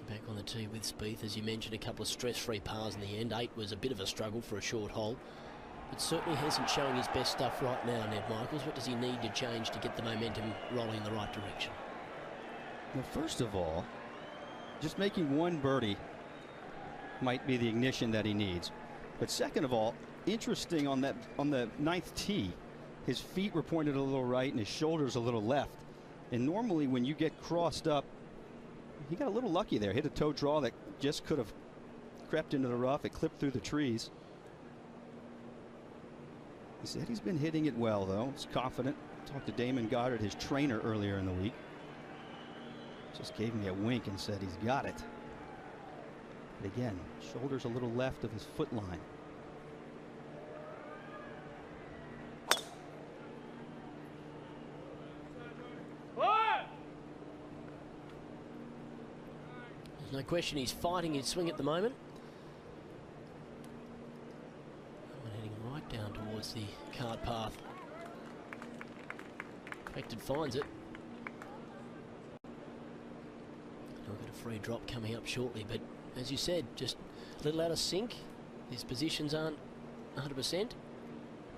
Back on the tee with Speith, as you mentioned, a couple of stress-free pars in the end. 8 was a bit of a struggle for a short hole, but certainly hasn't shown his best stuff right now, Ned Michaels. What does he need to change to get the momentum rolling in the right direction? Well, first of all, just making one birdie might be the ignition that he needs. But second of all, interesting on the 9th tee, his feet were pointed a little right and his shoulders a little left. And normally when you get crossed up, he got a little lucky there. Hit a toe draw that just could have crept into the rough. It clipped through the trees. He said he's been hitting it well, though. He's confident. Talked to Damon Goddard, his trainer, earlier in the week. Just gave me a wink and said he's got it. But again, shoulders a little left of his foot line. There's no question he's fighting his swing at the moment. And heading right down towards the cart path. Expected finds it. He'll get a free drop coming up shortly, but as you said, just a little out of sync. His positions aren't 100%.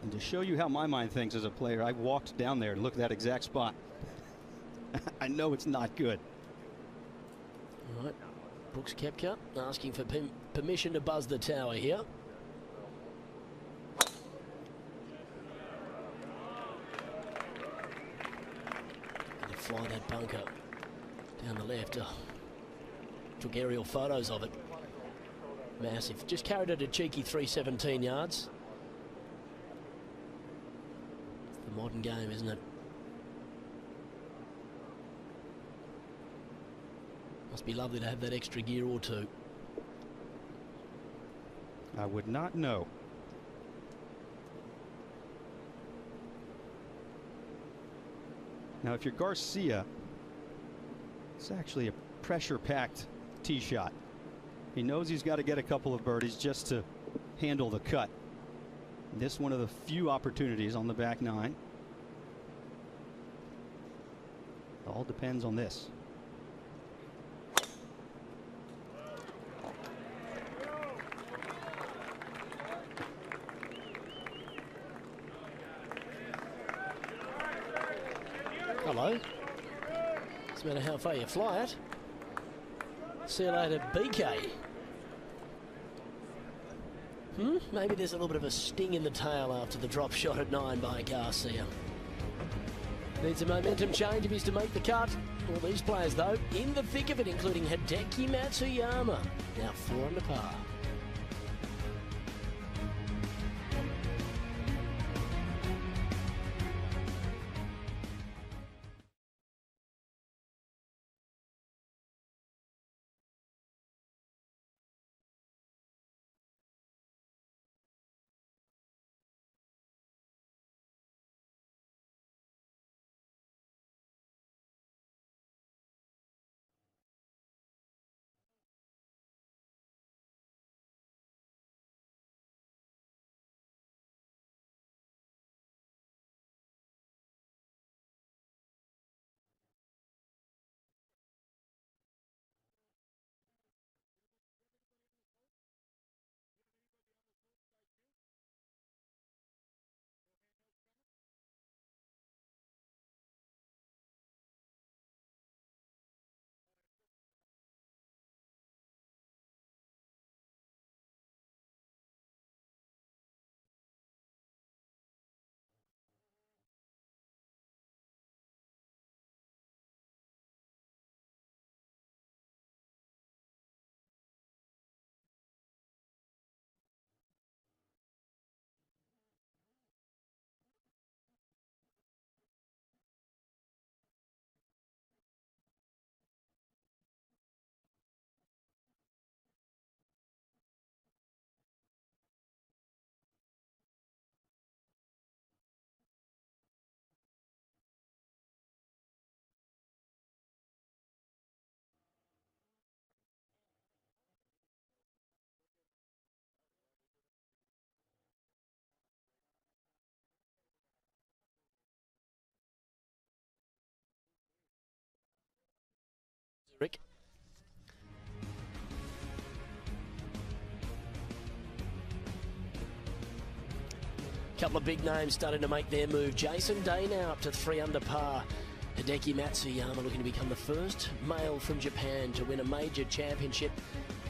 And to show you how my mind thinks as a player, I walked down there and looked at that exact spot. I know it's not good. All right, Brooks Koepka asking for permission to buzz the tower here. Gonna fly that bunker down the left. Oh, took aerial photos of it. Massive. Just carried it a cheeky 317 yards. It's the modern game, isn't it? Must be lovely to have that extra gear or two. I would not know. Now, if you're Garcia, it's actually a pressure-packed tee shot. He knows he's got to get a couple of birdies just to handle the cut. This one of the few opportunities on the back nine. It all depends on this. Hello. Doesn't matter how far you fly it. See you later, BK. Maybe there's a little bit of a sting in the tail after the drop shot at 9 by Garcia. Needs a momentum change if he's to make the cut. All these players, though, in the thick of it, including Hideki Matsuyama. Now 4 under par. Rick. Couple of big names starting to make their move. Jason Day now up to 3 under par. Hideki Matsuyama looking to become the first male from Japan to win a major championship.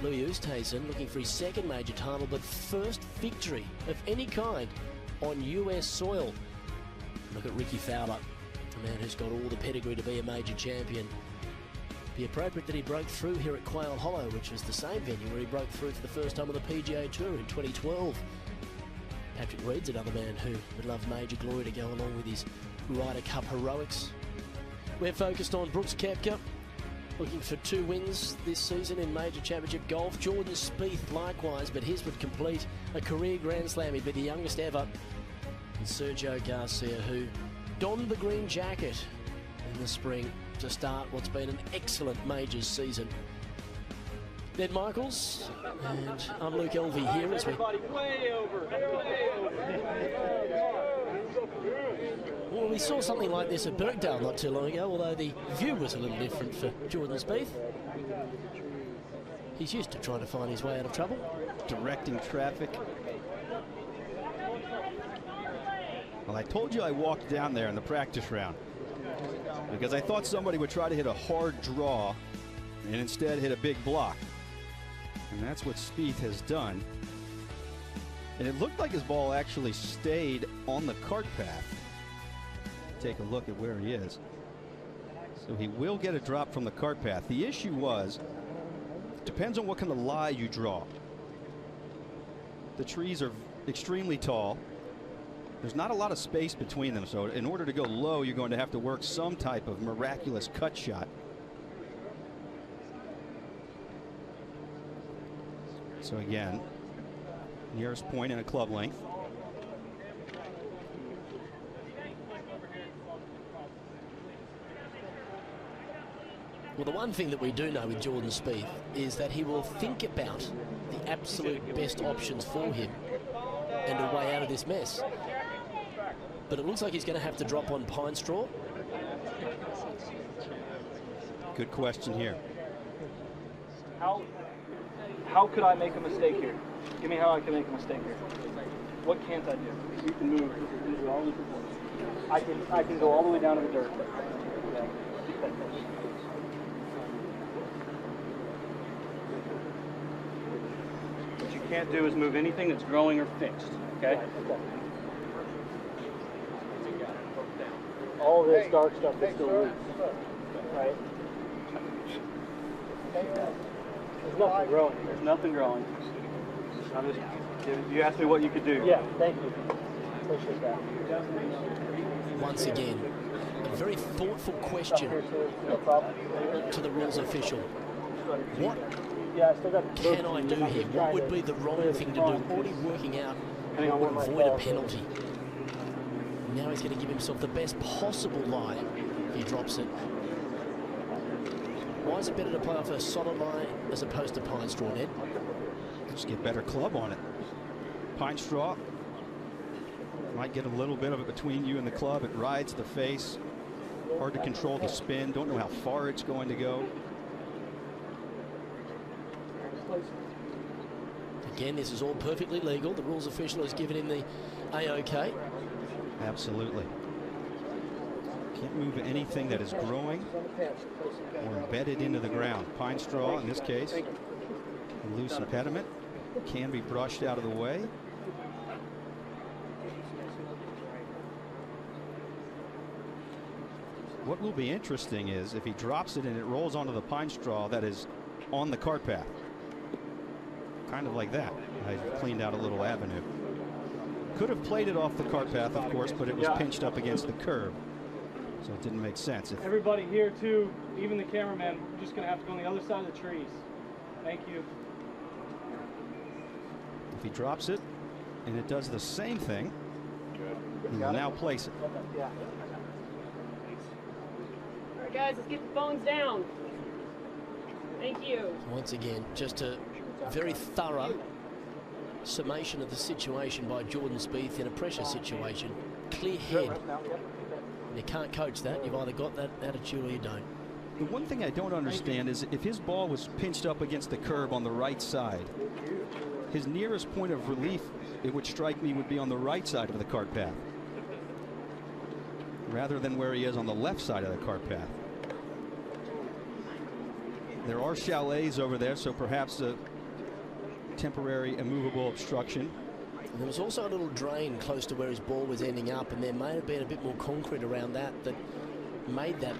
Louis Oosthuizen looking for his second major title, but first victory of any kind on US soil. Look at Ricky Fowler, a man who's got all the pedigree to be a major champion. Be appropriate that he broke through here at Quail Hollow, which was the same venue where he broke through for the first time on the PGA Tour in 2012. Patrick Reed's another man who would love major glory to go along with his Ryder Cup heroics. We're focused on Brooks Koepka, looking for 2 wins this season in major championship golf. Jordan Spieth likewise, but his would complete a career Grand Slam. He'd be the youngest ever. And Sergio Garcia, who donned the green jacket in the spring to start what's been an excellent majors season. Ned Michaels, and I'm Luke Elvey here as we... Well, we saw something like this at Birkdale not too long ago, although the view was a little different for Jordan Spieth. He's used to trying to find his way out of trouble. Directing traffic. Well, I told you I walked down there in the practice round because I thought somebody would try to hit a hard draw and instead hit a big block. And that's what Speith has done. And it looked like his ball actually stayed on the cart path. Take a look at where he is. So he will get a drop from the cart path. The issue was, depends on what kind of lie you draw. The trees are extremely tall. There's not a lot of space between them, so in order to go low, you're going to have to work some type of miraculous cut shot. So again, nearest point in a club length. Well, the one thing that we do know with Jordan Spieth is that he will think about the absolute best options for him and a way out of this mess. But it looks like he's going to have to drop on pine straw. Good question here. How could I make a mistake here? Give me how I can make a mistake here. What can't I do? You can move. I can go all the way down to the dirt. What you can't do is move anything that's growing or fixed. Okay? All this dark stuff is still loose. Right? There's nothing growing. There's nothing growing. You asked me what you could do. Yeah, thank you. Appreciate that. Once again, a very thoughtful question to the rules official. What can I do here? What would be the wrong thing to do? Already working out what would avoid a penalty. Now he's going to give himself the best possible lie if he drops it. Why is it better to play off a solid lie as opposed to pine straw, Ned? Just get better club on it. Pine straw might get a little bit of it between you and the club. It rides the face. Hard to control the spin. Don't know how far it's going to go. Again, this is all perfectly legal. The rules official has given him the A-OK. Absolutely. Can't move anything that is growing or embedded into the ground. Pine straw, in this case, a loose impediment, can be brushed out of the way. What will be interesting is if he drops it and it rolls onto the pine straw that is on the cart path. Kind of like that. I cleaned out a little avenue. Could have played it off the cart path, of course, but it was pinched up against the curb. So it didn't make sense. Everybody here too, even the cameraman, we're just gonna have to go on the other side of the trees. Thank you. If he drops it and it does the same thing, he will now place it. Yeah. All right, guys, let's get the phones down. Thank you. Once again, just a very thorough summation of the situation by Jordan Spieth in a pressure situation. Clear head. You can't coach that. You've either got that attitude or you don't. The one thing I don't understand is if his ball was pinched up against the curb on the right side, his nearest point of relief, it would strike me, would be on the right side of the cart path, rather than where he is on the left side of the cart path. There are chalets over there, so perhaps a temporary immovable obstruction. And there was also a little drain close to where his ball was ending up, and there may have been a bit more concrete around that made that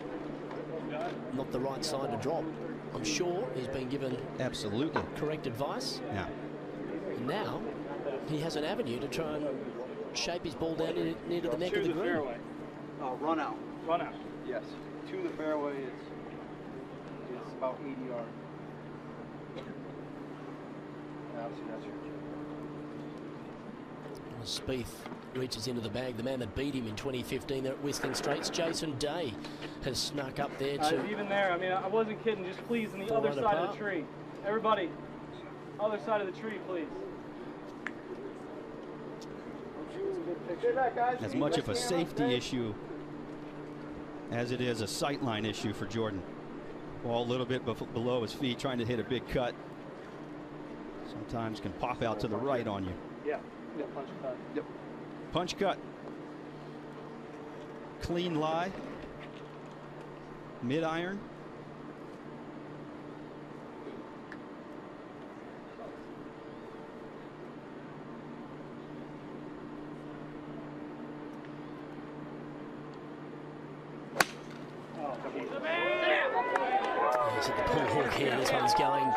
not the right side to drop. I'm sure he's been given absolutely correct advice. Yeah. And now he has an avenue to try and shape his ball down near to the neck of the green. Fairway. Run out. Run out. Yes. To the fairway, it's about 80 yards. Obviously, that's your. Speith reaches into the bag. The man that beat him in 2015 there at Whistling Straits, Jason Day, has snuck up there too. Even there, I mean, I wasn't kidding. Just please, on the other side of the tree. Everybody, other side of the tree, please. As much of a safety issue as it is a sightline issue for Jordan. Ball a little bit below his feet, trying to hit a big cut. Sometimes can pop out to the right on you. Yeah, punch cut. Yep. Punch cut. Clean lie. Mid iron. He's at the pull hook here. This one's going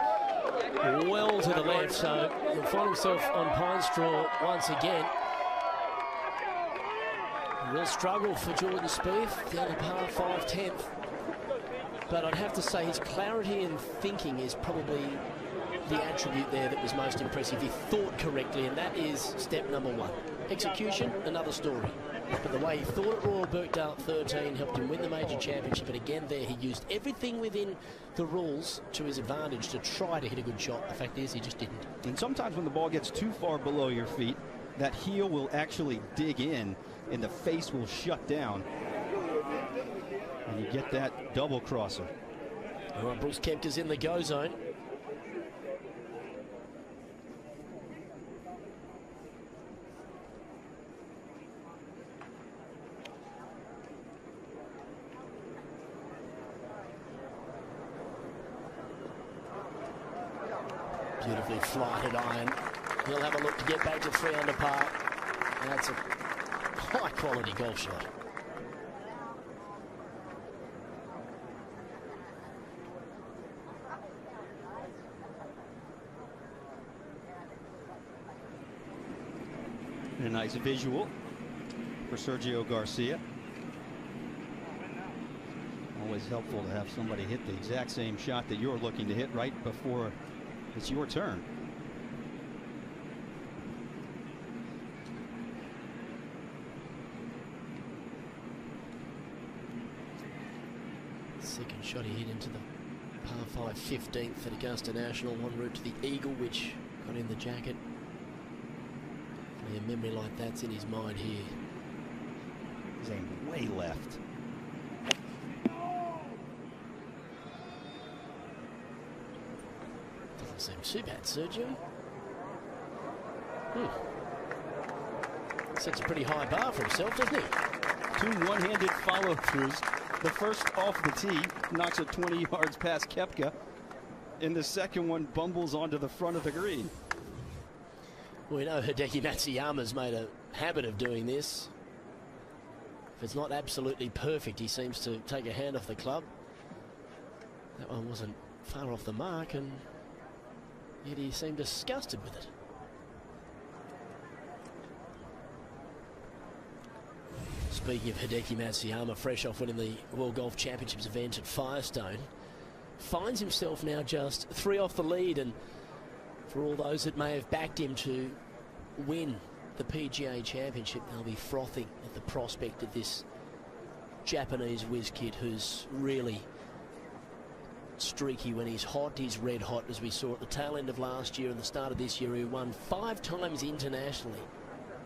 well to the left, so he'll find himself on pine straw once again. A real struggle for Jordan Speith down the par 5 10th. But I'd have to say his clarity in thinking is probably the attribute there that was most impressive. He thought correctly, and that is step number one. Execution, another story. But the way he thought at Royal Birkdale at 13 helped him win the major championship. But again there, he used everything within the rules to his advantage to try to hit a good shot. The fact is, he just didn't. And sometimes when the ball gets too far below your feet, that heel will actually dig in and the face will shut down. And you get that double crosser. All right, Brooks Koepka's in the go zone. Beautifully flighted iron. He'll have a look to get back to 3 under par. That's a high quality golf shot. And a nice visual for Sergio Garcia. Always helpful to have somebody hit the exact same shot that you're looking to hit right before it's your turn. Second shot he hit into the par 5 15th at Augusta National, en route to the Eagle, which got in the jacket. A memory like that's in his mind here. He's aimed way left. Doesn't seem too bad, Sergio. Sets a pretty high bar for himself, doesn't he? 2 one-handed follow-throughs. The first off the tee knocks it 20 yards past Koepka, and the second one bumbles onto the front of the green. We know Hideki Matsuyama's made a habit of doing this. If it's not absolutely perfect, he seems to take a hand off the club. That one wasn't far off the mark, and yet he seemed disgusted with it. Speaking of Hideki Matsuyama, fresh off winning the World Golf Championships event at Firestone, finds himself now just 3 off the lead, and for all those that may have backed him to win the PGA Championship, they'll be frothing at the prospect of this Japanese whiz kid who's really streaky when he's hot. He's red hot, as we saw at the tail end of last year and the start of this year. He won 5 times internationally,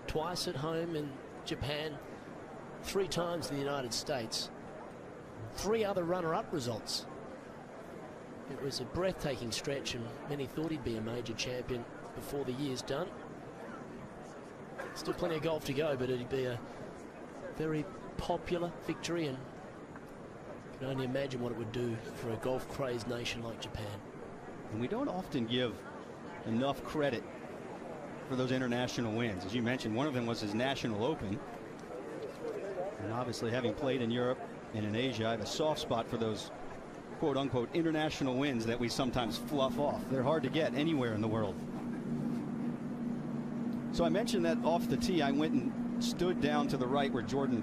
twice at home in Japan, 3 times in the United States, 3 other runner-up results. It was a breathtaking stretch, and many thought he'd be a major champion. before the year's done. Still plenty of golf to go, but it'd be a very popular victory, and you can only imagine what it would do for a golf-crazed nation like Japan. And we don't often give enough credit for those international wins. As you mentioned, one of them was his National Open. And obviously, having played in Europe and in Asia, I have a soft spot for those quote-unquote international wins that we sometimes fluff off. They're hard to get anywhere in the world. So I mentioned that off the tee, I went and stood down to the right where Jordan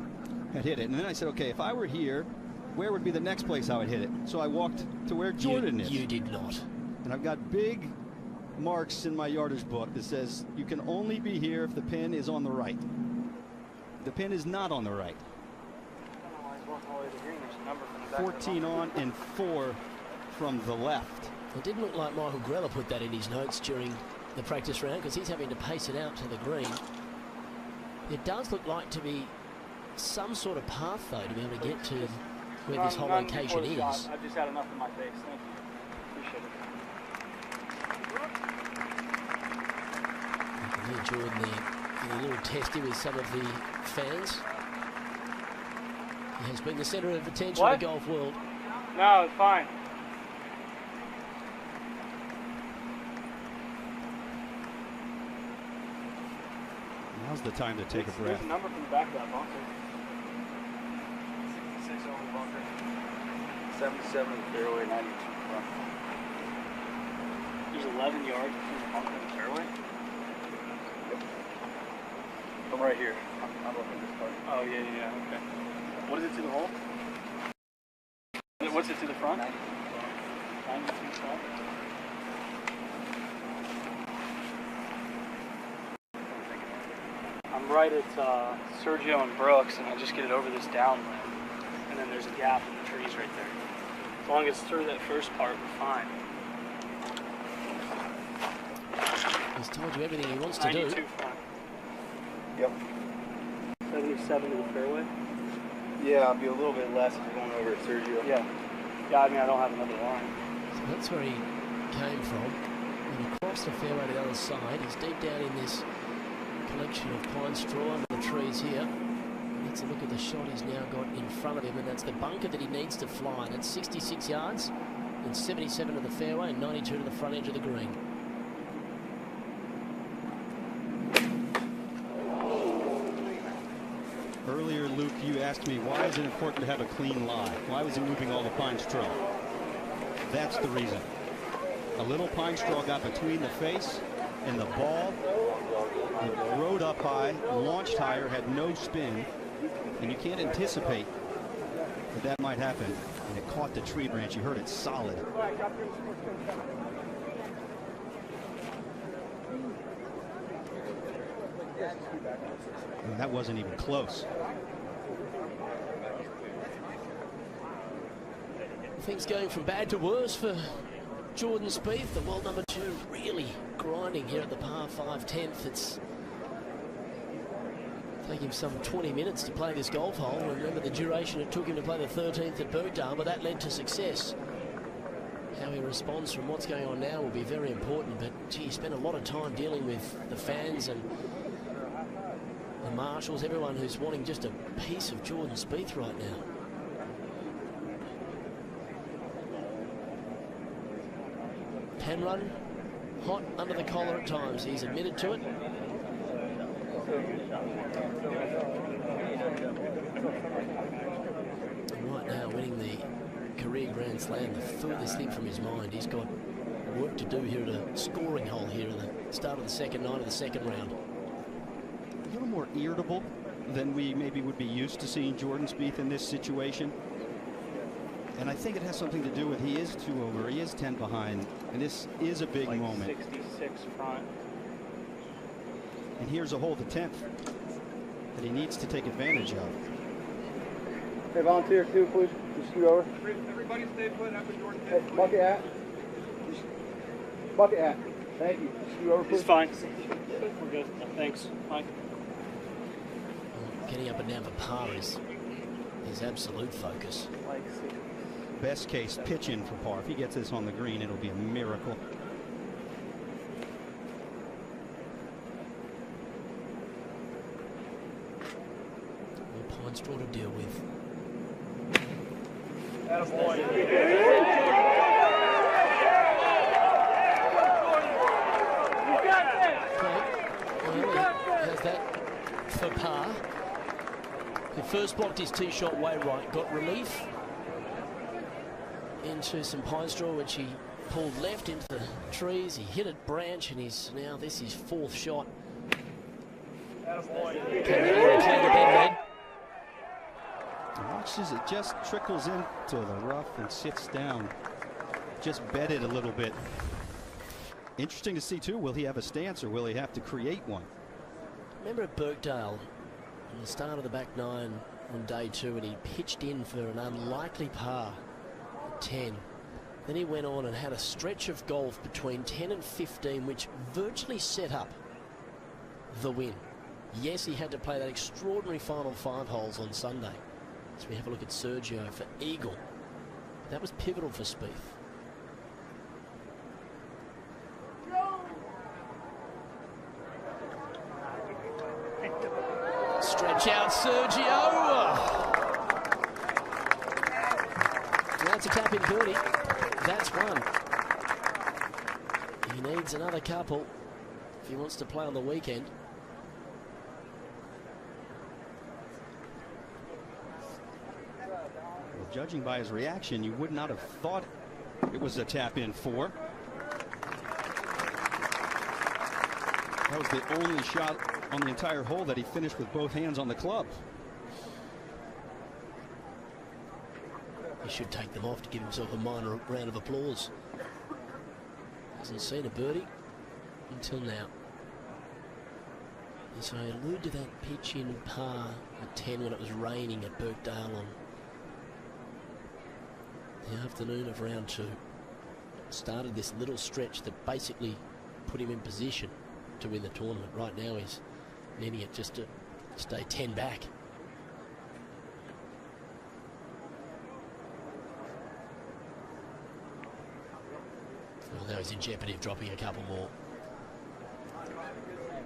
had hit it. And then I said, okay, if I were here, where would be the next place I would hit it? So I walked to where Jordan is. You did not. And I've got big marks in my yardage book that says you can only be here if the pin is on the right. The pin is not on the right. 14 on and 4 from the left. It didn't look like Michael Greller put that in his notes during the practice round, because he's having to pace it out to the green. It does look like to be some sort of path, though, to be able to get to where this whole location is. I've just had enough in my face. Thank you. Appreciate it. You can hear Jordan there getting a little testy with some of the fans. He has been the centre of attention of the golf world. No, it's fine. Now's the time to take a breath. There's a number from the back of that bunker. 66 over the bunker. 77 in the fairway, 92 front. There's 11 yards between the bunker and the fairway. I'm right here. I'm looking at this part. Oh, yeah, okay. What is it to the hole? What's it to the front? 92 front. I'm right at Sergio and Brooks, and I just get it over this downwind. And then there's a gap in the trees right there. As long as it's through that first part, we're fine. He's told you everything he wants to do. 92 front. Yep. 77 to the fairway. Yeah, I'll be a little bit less if you're going over at Sergio. Yeah. Yeah, I mean, I don't have another line. So that's where he came from. And across the fairway to the other side, he's deep down in this collection of pine straw under the trees here. Let's look at the shot he's now got in front of him, and that's the bunker that he needs to fly. That's 66 yards and 77 to the fairway and 92 to the front edge of the green. Earlier, Luke, you asked me, why is it important to have a clean lie? Why was he moving all the pine straw? That's the reason. A little pine straw got between the face and the ball. It rode up high, launched higher, had no spin, and you can't anticipate that might happen. And it caught the tree branch. You heard it solid. And that wasn't even close. Things going from bad to worse for Jordan Spieth, the world number 2, really grinding here at the par 5 10th. It's taking him some 20 minutes to play this golf hole. Remember the duration it took him to play the 13th at Birkdale, but that led to success. How he responds from what's going on now will be very important, but gee, he spent a lot of time dealing with the fans and the marshals, everyone who's wanting just a piece of Jordan Spieth right now. Pen run, hot under the collar at times. He's admitted to it. And right now, winning the career Grand Slam, the furthest thing from his mind. He's got work to do here at a scoring hole here at the start of the second night of the second round. A little more irritable than we maybe would be used to seeing Jordan Spieth in this situation. And I think it has something to do with he is 2 over, he is 10 behind, and this is a big moment. 66 front. And here's a hole, the 10th, that he needs to take advantage of. Hey, volunteer too, please. Just scoot over. Everybody stay put after Jordan. Hey, bucket hat. Bucket hat. Thank you. Scoot over, please. He's fine. We're good. Thanks, Mike. Getting up and down for par is his absolute focus. Best case, pitch in for par. If he gets this on the green, it'll be a miracle. fine straw to deal with. Has that for par. He first blocked his tee shot way right, got relief into some pine straw, which he pulled left into the trees. He hit a branch, and he's now this is fourth shot. Watch as it just trickles into the rough and sits down. Just bedded a little bit. Interesting to see too, will he have a stance or will he have to create one? Remember at Birkdale, in the start of the back nine on day 2, and he pitched in for an unlikely par at 10. Then he went on and had a stretch of golf between 10 and 15, which virtually set up the win. Yes, he had to play that extraordinary final 5 holes on Sunday. So we have a look at Sergio for eagle. That was pivotal for Speith. Stretch out Sergio. That's a tap in birdie. That's one. He needs another couple if he wants to play on the weekend. Well, judging by his reaction, you would not have thought it was a tap in 4. That was the only shot on the entire hole that he finished with both hands on the club. He should take them off to give himself a minor round of applause. Hasn't seen a birdie until now. And so I allude to that pitch in par at 10 when it was raining at Birkdale on the afternoon of round 2. Started this little stretch that basically put him in position to win the tournament. Right now he's needing it just to stay 10 back. Well, now he's in jeopardy of dropping a couple more.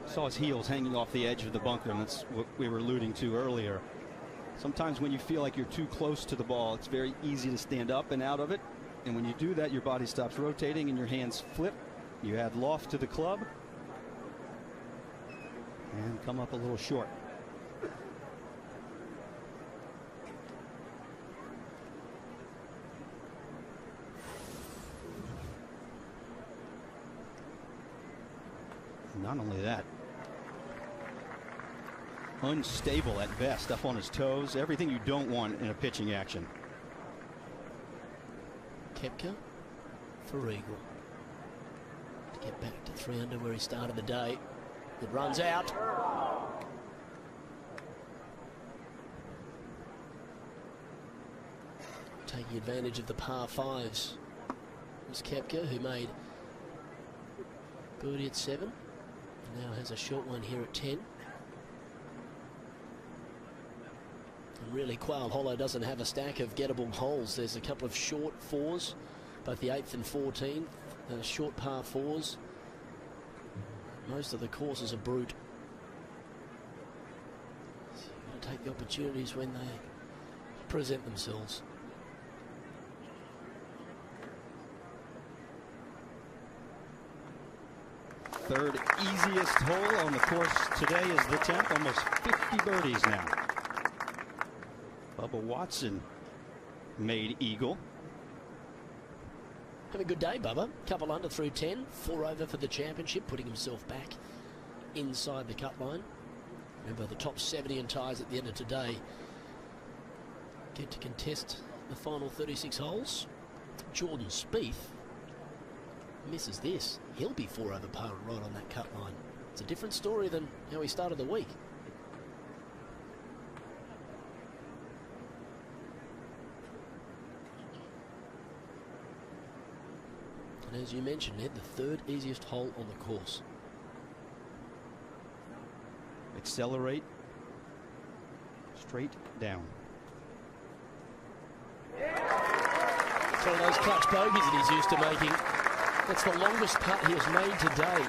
Saw his heels hanging off the edge of the bunker, and that's what we were alluding to earlier. Sometimes when you feel like you're too close to the ball, it's very easy to stand up and out of it. And when you do that, your body stops rotating and your hands flip. You add loft to the club and come up a little short. Not only that, unstable at best, up on his toes, everything you don't want in a pitching action. Koepka for eagle to get back to 3 under where he started the day. It runs out. Taking advantage of the par 5s was Koepka, who made birdie at 7. Now has a short one here at 10. And really, Quail Hollow doesn't have a stack of gettable holes. There's a couple of short 4s, both the 8th and 14th, short par 4s. Most of the courses are brute. So you've got to take the opportunities when they present themselves. Third easiest hole on the course today is the 10th. Almost 50 birdies now. Bubba Watson made eagle. Having a good day, Bubba. Couple under through 10. 4 over for the championship, putting himself back inside the cut line. Remember, the top 70 and ties at the end of today get to contest the final 36 holes. Jordan Spieth misses this. He'll be 4 over par right on that cut line. It's a different story than how he started the week. And as you mentioned, Ed, the 3rd easiest hole on the course. Accelerate straight down. It's one of those clutch bogeys that he's used to making. That's the longest putt he has made today.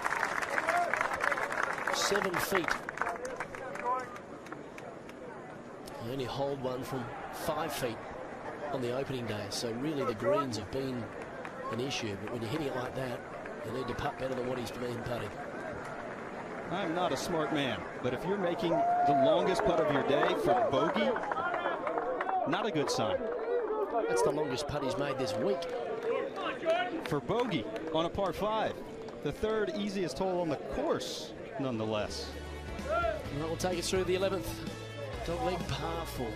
7 feet. He only holed one from 5 feet on the opening day, so really the greens have been an issue. But when you're hitting it like that, you need to putt better than what he's been putting. I'm not a smart man, but if you're making the longest putt of your day for bogey, not a good sign. That's the longest putt he's made this week. For bogey on a par 5, the 3rd easiest hole on the course, nonetheless. Well, we'll take us through the 11th dogleg par 4.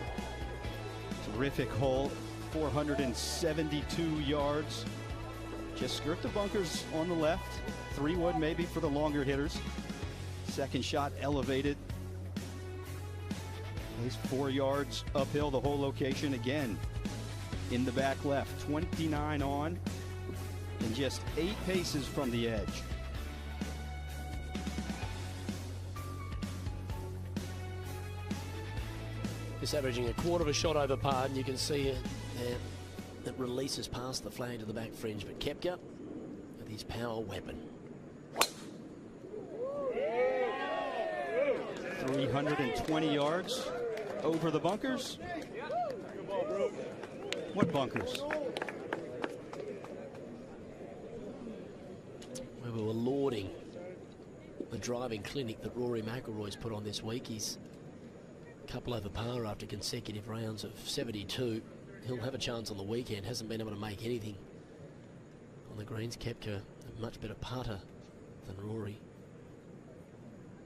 Terrific hole, 472 yards. Just skirt the bunkers on the left. 3-wood maybe for the longer hitters. Second shot elevated. He's 4 yards uphill the whole location again. In the back left, 29 on, and just 8 paces from the edge. It's averaging a quarter of a shot over par, and you can see it there. It releases past the flag to the back fringe, but Koepka with his power weapon. 320 yards over the bunkers. What bunkers? We were lauding the driving clinic that Rory McIlroy's put on this week. He's a couple over par after consecutive rounds of 72. He'll have a chance on the weekend. Hasn't been able to make anything on the greens. Koepka, a much better putter than Rory.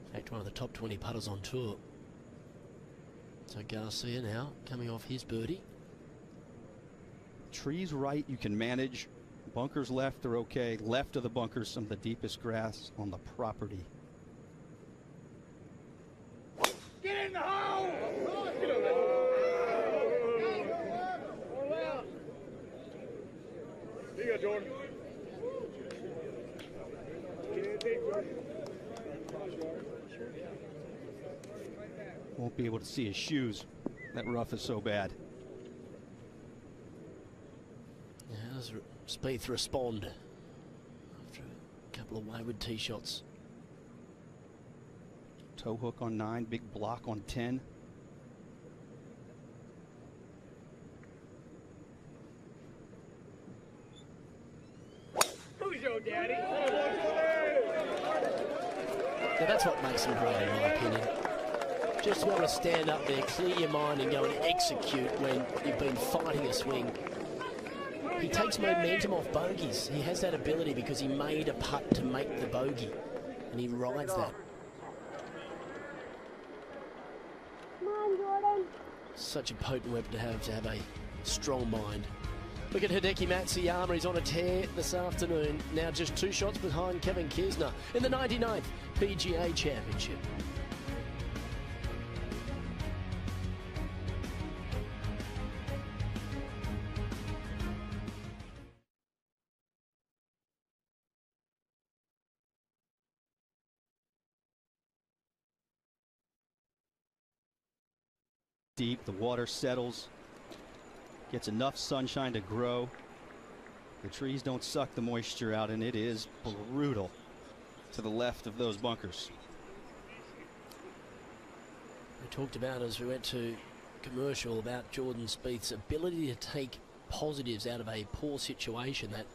In fact, one of the top 20 putters on tour. So Garcia now coming off his birdie. Trees right, you can manage. Bunkers left are okay. Left of the bunkers, some of the deepest grass on the property. Get in the hole! Here you go, Jordan. Won't be able to see his shoes. That rough is so bad. Yeah, how does Speith respond after a couple of wayward tee shots? Toe hook on 9, big block on 10. Who's your daddy? Now that's what makes him great, in my opinion. Just to be able to stand up there, clear your mind and go and execute when you've been fighting a swing. He takes momentum off bogeys. He has that ability because he made a putt to make the bogey, and he rides that. Come on, Jordan. Such a potent weapon to have a strong mind. Look at Hideki Matsuyama. He's on a tear this afternoon. Now just 2 shots behind Kevin Kisner in the 99th PGA Championship. Deep, the water settles, gets enough sunshine to grow. The trees don't suck the moisture out, and it is brutal to the left of those bunkers. We talked about, as we went to commercial, about Jordan Spieth's ability to take positives out of a poor situation. That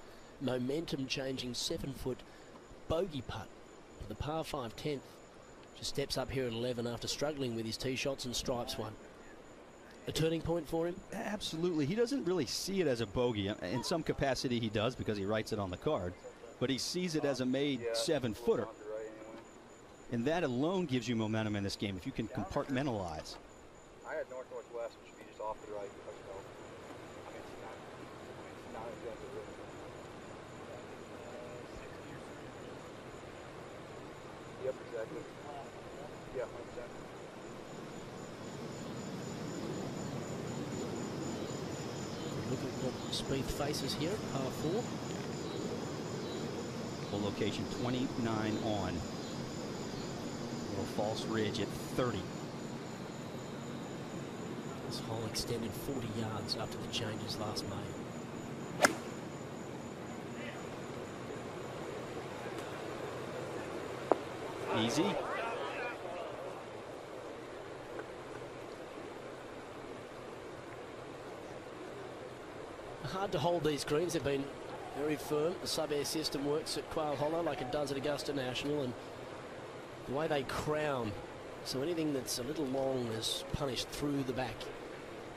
momentum changing 7-foot bogey putt, the par 5 10th, just steps up here at 11 after struggling with his tee shots and stripes one. A turning point for him? Absolutely. He doesn't really see it as a bogey. In some capacity he does because he writes it on the card, but he sees it as a made 7-footer. And that alone gives you momentum in this game if you can compartmentalize. I had north-northwest, which would be just off to the right. I mean, it's not exactly really. Yep, exactly. Yeah, 100%. Look at what Speith faces here, par 4. Full location 29 on. Little false ridge at 30. This hole extended 40 yards after the changes last May. Easy. hard to hold these greens. They've been very firm. The sub-air system works at Quail Hollow like it does at Augusta National, and the way they crown, so anything that's a little long is punished through the back.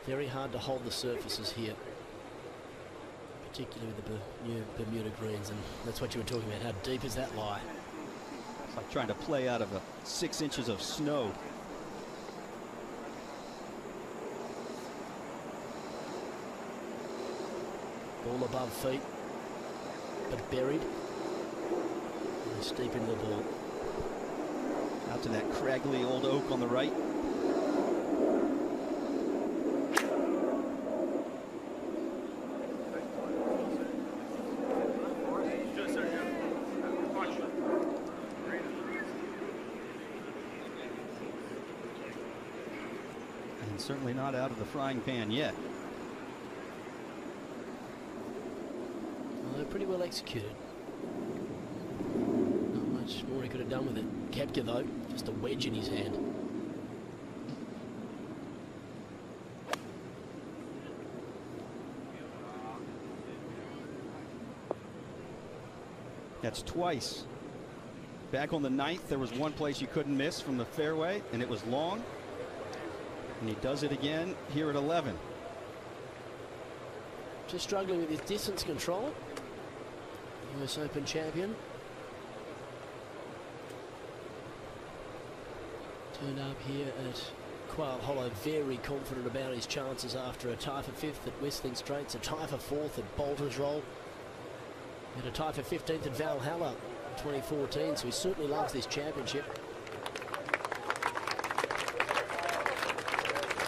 Very hard to hold the surfaces here, particularly with the new Bermuda greens, and that's what you were talking about. How deep is that lie? It's like trying to play out of 6 inches of snow. Ball above feet, but buried. And steep into the ball. Out to that craggly old oak on the right. And certainly not out of the frying pan yet. Well, pretty well executed. Not much more he could have done with it. Koepka, though, just a wedge in his hand. That's twice. Back on the 9th, there was one place you couldn't miss from the fairway, and it was long. And he does it again here at 11. Just struggling with his distance control. US Open champion. Turned up here at Quail Hollow very confident about his chances after a tie for 5th at Whistling Straits, a tie for 4th at Bolter's Roll, and a tie for 15th at Valhalla in 2014, so he certainly loves this championship.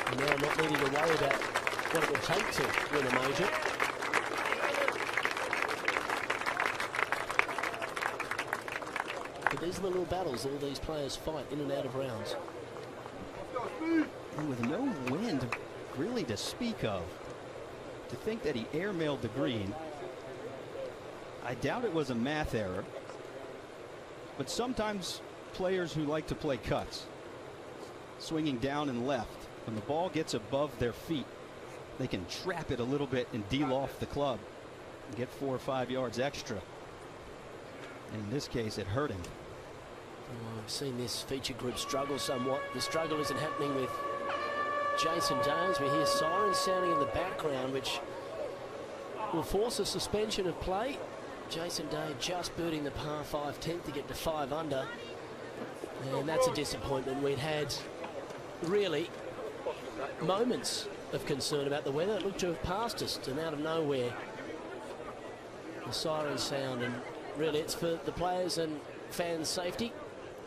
And now not needing to worry about what it would take to win a major. But these are the little battles all these players fight in and out of rounds. And with no wind really to speak of, to think that he airmailed the green, I doubt it was a math error. But sometimes players who like to play cuts, swinging down and left, when the ball gets above their feet, they can trap it a little bit and deal off the club and get 4 or 5 yards extra. And in this case, it hurt him. Well, I've seen this feature group struggle somewhat. The struggle isn't happening with Jason Day. We hear sirens sounding in the background, which will force a suspension of play. Jason Day just birding the par 5 10th to get to 5 under. And that's a disappointment. We'd had really moments of concern about the weather. It looked to have passed us, and out of nowhere the sirens sound, and really it's for the players and fans' safety.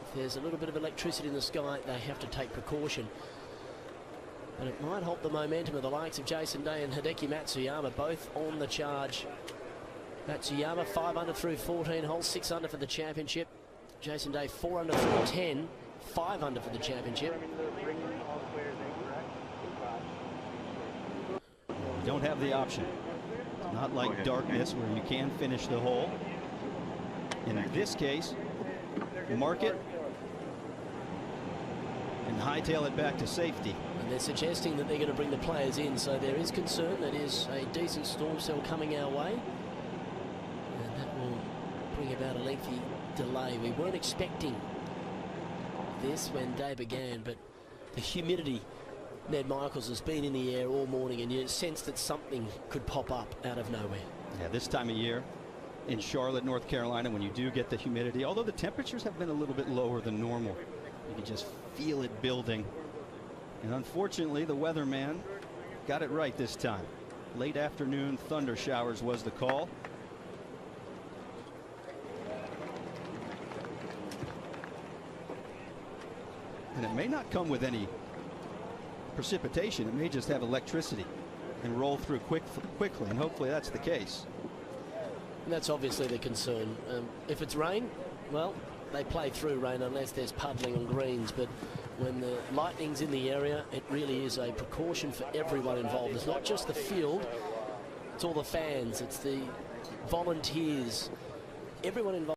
If there's a little bit of electricity in the sky, they have to take precaution. But it might help the momentum of the likes of Jason Day and Hideki Matsuyama, both on the charge. Matsuyama 5 under through 14 holes, 6 under for the championship. Jason Day 4 under through 10, 5 under for the championship. You don't have the option. It's not like darkness where you can finish the hole. In this case, mark it and hightail it back to safety. And they're suggesting that they're going to bring the players in, so there is concern. That is a decent storm cell coming our way, and that will bring about a lengthy delay. We weren't expecting this when day began, but the humidity, Ned Michaels, has been in the air all morning, and you sense that something could pop up out of nowhere. Yeah, this time of year in Charlotte, North Carolina, when you do get the humidity, although the temperatures have been a little bit lower than normal, you can just feel it building. And unfortunately, the weatherman got it right this time. Late afternoon thunder showers was the call. And it may not come with any precipitation. It may just have electricity and roll through quickly, and hopefully that's the case. And that's obviously the concern. If it's rain, well, they play through rain unless there's puddling on greens, but when the lightning's in the area, it really is a precaution for everyone involved. It's not just the field, it's all the fans, it's the volunteers, everyone involved.